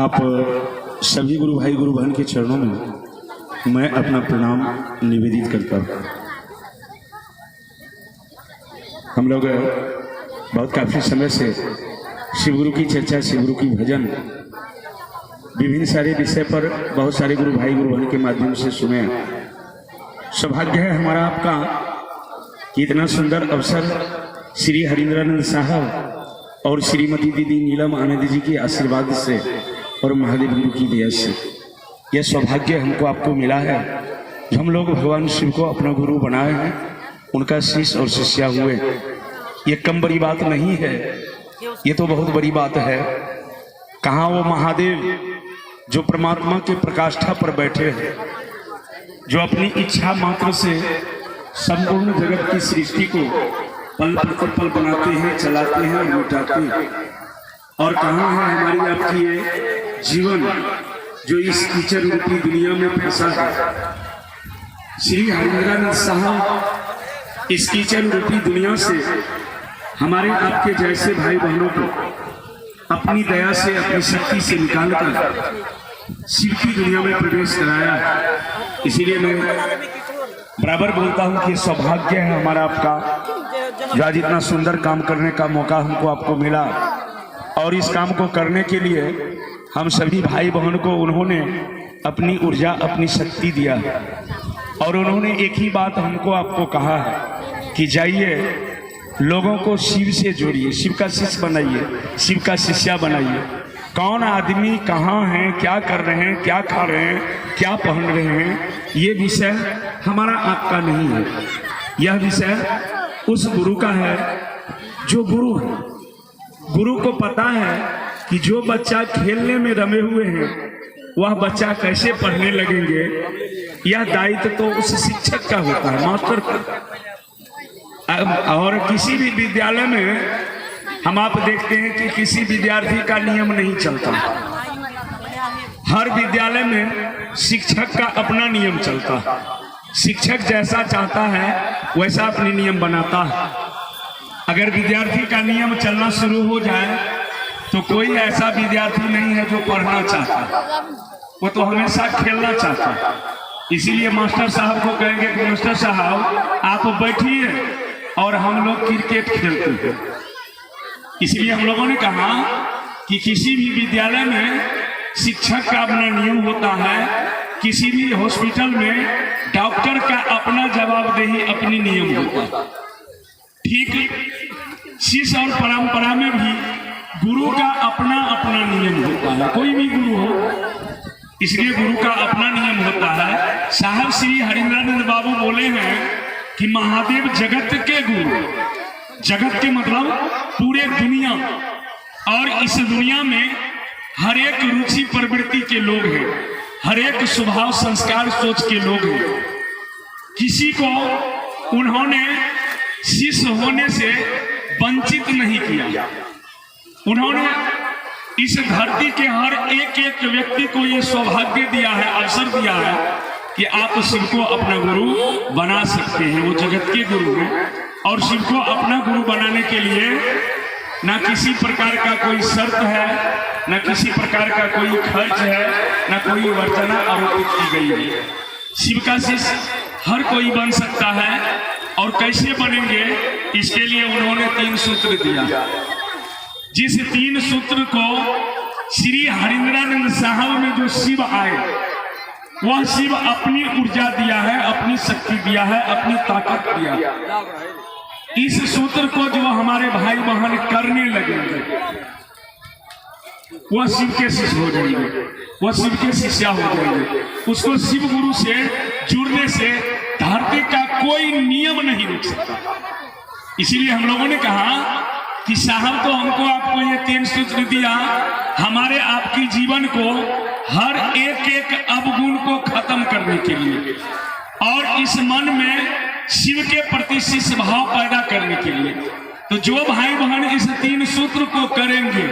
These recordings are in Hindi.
आप सभी गुरु भाई गुरु बहन के चरणों में मैं अपना प्रणाम निवेदित करता हूँ। हम लोग बहुत काफ़ी समय से शिव गुरु की चर्चा, शिव गुरु की भजन, विभिन्न सारे विषय पर बहुत सारे गुरु भाई गुरु बहन के माध्यम से सुने। सौभाग्य है हमारा आपका कि इतना सुंदर अवसर श्री हरिंद्रानंद साहब और श्रीमती दीदी नीलम आनंद जी के आशीर्वाद से और महादेव गुरु की दया से यह सौभाग्य हमको आपको मिला है। हम लोग भगवान शिव को अपना गुरु बनाए हैं, उनका शिष्य और शिष्या हुए। ये कम बड़ी बात नहीं है, ये तो बहुत बड़ी बात है। कहाँ वो महादेव जो परमात्मा के प्रकाष्ठा पर बैठे हैं, जो अपनी इच्छा मात्र से संपूर्ण जगत की सृष्टि को पल प्रतिपल बनाते हैं, चलाते हैं और मिटाते हैं। और कहाँ है हमारी आपकी ये जीवन जो इस कीचड़ रूपी दुनिया में फंसा है। श्री हरिंद्रानंद साहब इस कीचड़ रूपी दुनिया से हमारे आपके जैसे भाई बहनों को अपनी दया से, अपनी शक्ति से निकालकर शिव की दुनिया में प्रवेश कराया। इसीलिए मैं बराबर बोलता हूँ कि सौभाग्य है हमारा आपका जो आज इतना सुंदर काम करने का मौका हमको आपको मिला। और इस काम को करने के लिए हम सभी भाई बहन को उन्होंने अपनी ऊर्जा, अपनी शक्ति दिया और उन्होंने एक ही बात हमको आपको कहा है कि जाइए लोगों को शिव से जोड़िए, शिव का शिष्य बनाइए, शिव का शिष्या बनाइए। कौन आदमी कहाँ हैं, क्या कर रहे हैं, क्या खा रहे हैं, क्या पहन रहे हैं, ये विषय हमारा आपका नहीं है। यह विषय उस गुरु का है जो गुरु है। गुरु को पता है कि जो बच्चा खेलने में रमे हुए हैं वह बच्चा कैसे पढ़ने लगेंगे। यह दायित्व तो उस शिक्षक का होता है, मास्टर का। और किसी भी विद्यालय में हम आप देखते हैं कि किसी विद्यार्थी का नियम नहीं चलता। हर विद्यालय में शिक्षक का अपना नियम चलता है। शिक्षक जैसा चाहता है वैसा अपने नियम बनाता है। अगर विद्यार्थी का नियम चलना शुरू हो जाए तो कोई ऐसा विद्यार्थी नहीं है जो पढ़ना चाहता, वो तो हमेशा खेलना चाहता। इसीलिए मास्टर साहब को कहेंगे कि मास्टर साहब आप बैठिए और हम लोग क्रिकेट खेलते हैं। इसलिए हम लोगों ने कहा कि किसी भी विद्यालय में शिक्षक का अपना नियम होता है, किसी भी हॉस्पिटल में डॉक्टर का अपना जवाबदेही, अपनी नियम होता है। ठीक शिष्य और परंपरा में भी गुरु का अपना अपना नियम होता है, कोई भी गुरु हो। इसलिए गुरु का अपना नियम होता है। साहब श्री हरिंद्रानंद बाबू बोले हैं कि महादेव जगत के गुरु, जगत के मतलब पूरे दुनिया, और इस दुनिया में हर एक रुचि प्रवृत्ति के लोग हैं, हर एक स्वभाव संस्कार सोच के लोग हैं। किसी को उन्होंने शिष्य होने से वंचित नहीं किया। उन्होंने इस धरती के हर एक एक व्यक्ति को ये सौभाग्य दिया है, अवसर दिया है कि आप शिव को अपना गुरु बना सकते हैं। वो जगत के गुरु हैं और शिव को अपना गुरु बनाने के लिए ना किसी प्रकार का कोई शर्त है, ना किसी प्रकार का कोई खर्च है, ना कोई वर्चना आरोपित की गई है। शिव का शिष्य हर कोई बन सकता है। और कैसे बनेंगे, इसके लिए उन्होंने 3 सूत्र दिया। जिस 3 सूत्र को श्री हरिंद्रानंद साहब में जो शिव आए, वह शिव अपनी ऊर्जा दिया है, अपनी शक्ति दिया है, अपनी ताकत दिया। इस सूत्र को जो हमारे भाई बहन करने लगेंगे वह शिव के शिष्य हो जाएंगे, वह शिव के शिष्या हो जाएंगे। उसको शिव गुरु से जुड़ने से धरती का कोई नियम नहीं रोक सकता। इसीलिए हम लोगों ने कहा कि साहब तो हमको आपको ये 3 सूत्र दिया, हमारे आपकी जीवन को हर एक एक अवगुण को खत्म करने के लिए और इस मन में शिव के प्रति शिष्य भाव पैदा करने के लिए। तो जो भाई बहन इस 3 सूत्र को करेंगे,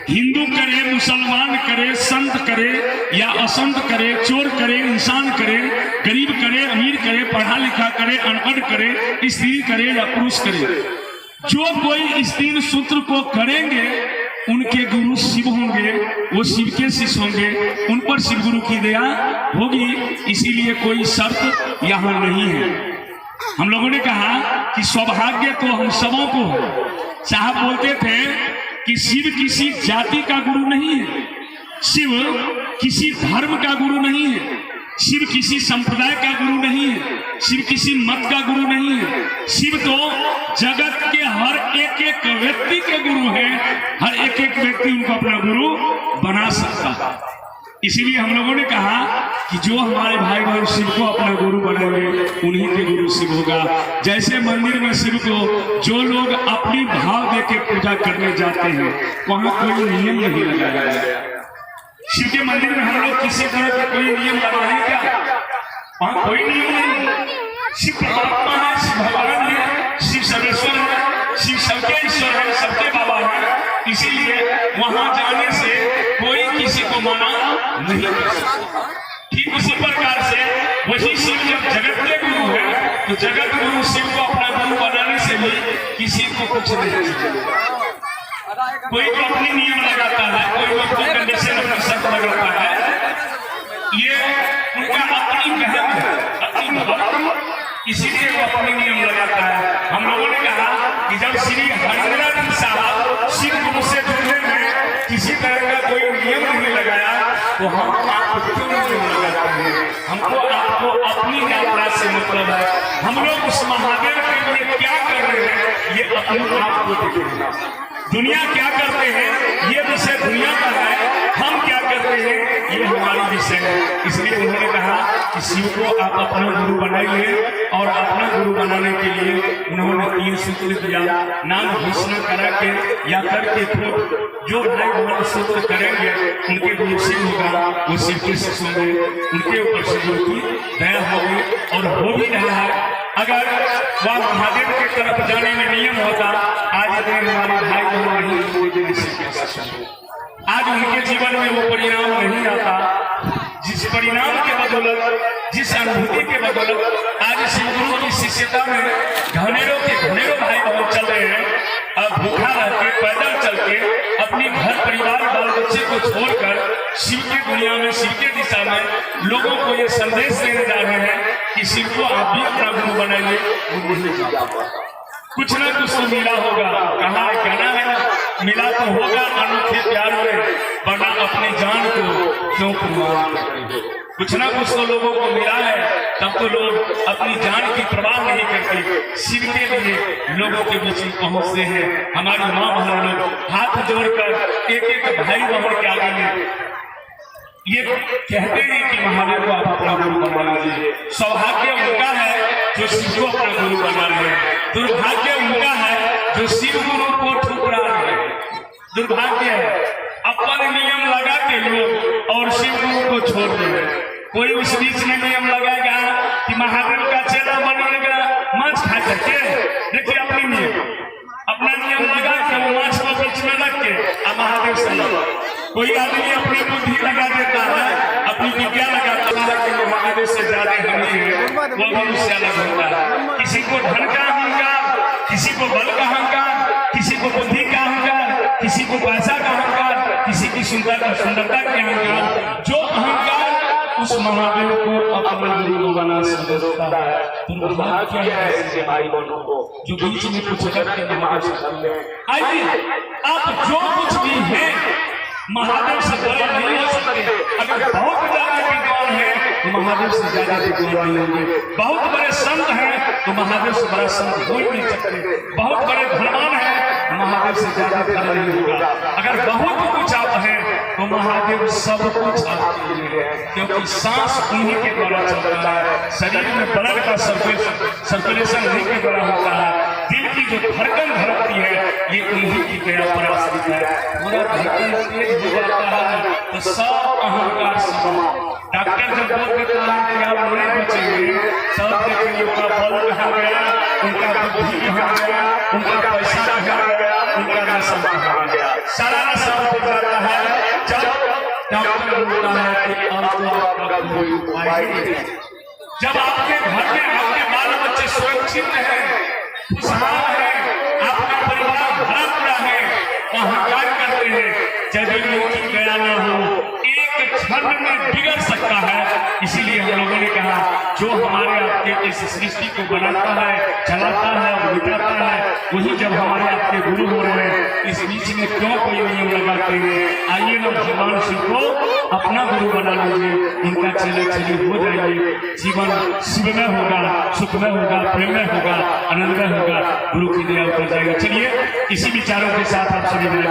हिंदू करे, मुसलमान करे, संत करे या असंत करे, चोर करे, इंसान करे, गरीब करे, अमीर करे, पढ़ा लिखा करे, अनपढ़ करे, स्त्री करे या पुरुष करे, जो कोई इस 3 सूत्र को करेंगे उनके गुरु शिव होंगे, वो शिव के शिष्य होंगे, उन पर शिव गुरु की दया होगी। इसीलिए कोई शर्त यहाँ नहीं है। हम लोगों ने कहा कि सौभाग्य तो हम सबों को है। साहब बोलते थे कि शिव किसी जाति का गुरु नहीं है, शिव किसी धर्म का गुरु नहीं है, शिव किसी संप्रदाय का गुरु नहीं है, शिव किसी मत का गुरु नहीं है। शिव तो जगत के हर एक एक व्यक्ति के गुरु हैं। हर एक एक व्यक्ति उनको अपना गुरु बना सकता है। इसीलिए हम लोगों ने कहा कि जो हमारे भाई बहन शिव को अपना गुरु बनाएंगे उन्हीं के गुरु शिव होगा। जैसे मंदिर में शिव को जो लोग अपनी भाव दे के पूजा करने जाते हैं, वहां कोई नियम नहीं लगाया गया। शिव के मंदिर में हम लोग किसी तरह का कोई नियम लगाए क्या? वहां कोई नियम नहीं। शिव परमात्मा है, शिव भगवान है, शिव सर्वेश्वर है, शिव सबके ईश्वर है, सबके बाबा है। इसीलिए वहां जाने से कोई किसी को मना नहीं कर सकता। ठीक उसी प्रकार से वही शिव जब जगत के गुरु है तो जगत गुरु शिव को अपना गुरु बनाने से भी किसी को कुछ नहीं। कोई तो अपनी नियम लगाता है, कोई तो कंडीशन अपनी शर्त लगाता है। ये उनका अपनी कहम है, अपनी भक्ति, इसीलिए वो अपने नियम लगाता है। हम लोगों ने कहा कि जब श्री हरिंद्र साहब शिव गुरु से जुड़ने में किसी तरह का कोई नियम नहीं लगाया तो हम आपको क्यों नियम लगाते हैं? हमको आपको अपनी यात्रा से मतलब है। हम लोग उस महादेव के लिए क्या कर रहे हैं ये अपने आप को देखें। दुनिया क्या करते हैं ये विषय दुनिया का है, हम क्या करते हैं ये हमारी विषय है। इसलिए उन्होंने कहा कि शिव को आप अपना गुरु बनाइए और अपना गुरु बनाने के लिए उन्होंने 3 सूत्र दिया। नाम घोषणा करा के या करके जो भाई बहन सूत्र करेंगे उनके गुरु शिव होगा, वो शिव के शिष्य होंगे, उनके ऊपर शिव की दया होगी और हो भी रहा है। अगर वह महादेव के तरफ जाने में नियम होता आज हमारे भाई बहन नहीं, आज उनके जीवन में वो परिणाम नहीं आता जिस परिणाम के बदौलत, जिस अनुभूति के बदौलत आज शिव गुरु की शिष्यता में घनेरों के घनेरों भाई बहन चल रहे हैं। अब भूखा रह के पैदल चल के अपनी घर परिवार बाल बच्चे को छोड़कर शिव की दुनिया में, शिव के दिशा में लोगों को ये संदेश देने जा रहे हैं कि शिव को आप भी अपना गुरु बनाइए। कुछ ना कुछ तो मिला होगा, कहा कहना है मिला तो होगा अनोखे प्यार में, वरना अपनी जान को क्यों कुर्बान करते हो? कुछ ना कुछ तो लोगों को मिला है, तब तो लोग अपनी जान की परवाह नहीं करते, शिव के लिए लोगों के बीच पहुंचते हैं। हमारी माँ बहन लोग हाथ जोड़कर एक एक भाई बहन के आगे में ये कहते हैं कि महादेव को आप अपना गुरु बना लीजिए। सौभाग्य उनका है जो शिव को अपना गुरु बना रहे हैं, दुर्भाग्य उनका है जो शिव गुरु को ठुकरा रहे हैं। दुर्भाग्य है अपन नियम लगाते लोग और शिव गुरु को छोड़ दे। कोई उस बीच में नियम लगाएगा कि महादेव का चेला बनेगा मांस खा करके, देखिए अपनी नियम, अपना नियम लगा के वो मांस को बीच में रख के महादेव से लगा। कोई आदमी अपनी बुद्धि लगा देता है, अपनी विद्या लगाता है कि महादेव से ज्यादा धनी है, वो भी उससे अलग होता है। किसी को धन का अहंकार, किसी को बल का अहंकार, किसी को बुद्धि का अहंकार, किसी को पैसा का अहंकार, किसी की सुंदरता के अहंकार। जो अहंकार उस महादेव को अपना गुरु बना सकता है। दुर्भाग्य है ऐसे भाई बहनों को जो बीच में कुछ करके नमाज पढ़ते हैं। आइए आप जो कुछ भी है महादेव से बड़े नहीं हो सकते। अगर बहुत ज्यादा विद्वान है तो महादेव से ज्यादा विद्वान नहीं होंगे। बहुत बड़े संत हैं तो महादेव से बड़ा संत हो ही नहीं सकते। बहुत बड़े धनवान हैं महादेव से ज्यादा धन नहीं होगा। अगर बहुत कुछ आप हैं तो महादेव सब कुछ आपके लिए है, क्योंकि सांस उन्हीं के द्वारा चलता है। शरीर में ब्लड का सर्कुलेशन उन्हीं के द्वारा होता है। दिल की जो धड़कन धड़कती है ये उन्हीं की दया पर आश्रित है। पूरा धड़कन तेज हो जाता है तो सब अहंकार समाप्त। डॉक्टर जब बोल देता है कि आप नहीं बचेंगे, सब देखेंगे उनका बल कहाँ गया, उनका बुद्धि कहाँ गया, उनका पैसा कहाँ गया, उनका नशा कहाँ गया, सारा नशा हो जाता है। जब डॉक्टर बोलता है कि आपका कोई उपाय नहीं, जब आपके घर में आपके बाल बच्चे सुरक्षित हैं, खुशहाल हैं, आपका परिवार भरा पूरा है, अहंकार करते हैं यदि मूर्ति गया न हो एक क्षण में बिगड़ सकता है। इसीलिए हम लोगों ने कहा जो हमारे आपके इस सृष्टि को बनाता है, चलाता है और मिटाता है, वही जब हमारे आपके गुरु हो रहे हैं, इस बीच में क्यों कोई नियम लगाते हैं? आइए ना भगवान शिव को अपना गुरु बना लीजिए, इनका चले चले हो जाइए। जीवन शिव में होगा, सुख में होगा, प्रेम में होगा, आनंद में होगा, गुरु की दया उतर जाएगी। चलिए इसी विचारों के साथ आप सभी मेरा